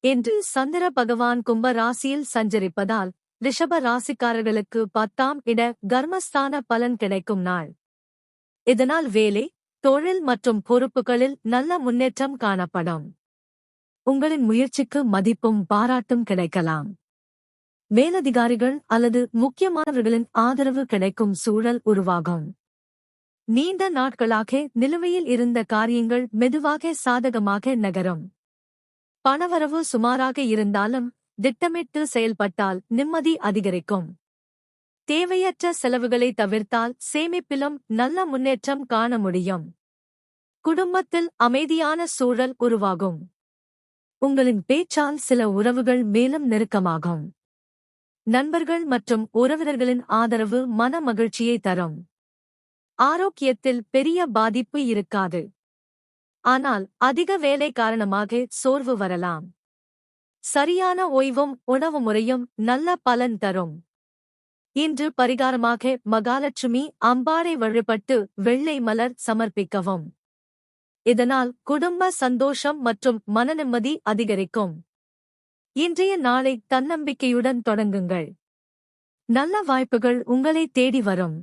இன்று சந்திர பகவான் கும்ப ராசியில் சஞ்சரிப்பதால் ரிஷப ராசிக்காரர்களுக்கு 10ஆம் இட கர்மஸ்தான பலன் கிடைக்கும் நாள். இதனால் வேலை, தொழில் மற்றும் பொறுப்புகளில் நல்ல முன்னேற்றம் காணப்படும். உங்களின் முயற்சிக்கு மதிப்பும் பாராட்டும் கிடைக்கலாம். மேலதிகாரிகள் அல்லது முக்கியமானவர்களின் ஆதரவு கிடைக்கும் சூழல் உருவாகும். நீண்ட நாட்களாக நிலுவையில் இருந்த காரியங்கள் மெதுவாக சாதகமாக நகரும். பணவரவு சுமாராக இருந்தாலும் திட்டமிட்டு செயல்பட்டால் நிம்மதி அதிகரிக்கும். தேவையற்ற செலவுகளை தவிர்த்தால் சேமிப்பிலும் நல்ல முன்னேற்றம் காண முடியும். குடும்பத்தில் அமைதியான சூழல் உருவாகும். உங்களின் பேச்சால் சில உறவுகள் மேலும் நெருக்கமாகும். நண்பர்கள் மற்றும் உறவினர்களின் ஆதரவு மன மகிழ்ச்சியை தரும். ஆரோக்கியத்தில் பெரிய பாதிப்பு இருக்காது. ஆனால் அதிக வேலை காரணமாக சோர்வு வரலாம். சரியான ஓய்வும் உணவு முறையும் நல்ல பலன் தரும். இன்று பரிகாரமாக மகாலட்சுமி அம்பாளை வழிபட்டு வெள்ளை மலர் சமர்ப்பிக்கவும். இதனால் குடும்ப சந்தோஷம் மற்றும் மனநிம்மதி அதிகரிக்கும். இன்றைய நாளை தன்னம்பிக்கையுடன் தொடங்குங்கள். நல்ல வாய்ப்புகள் உங்களை தேடி வரும்.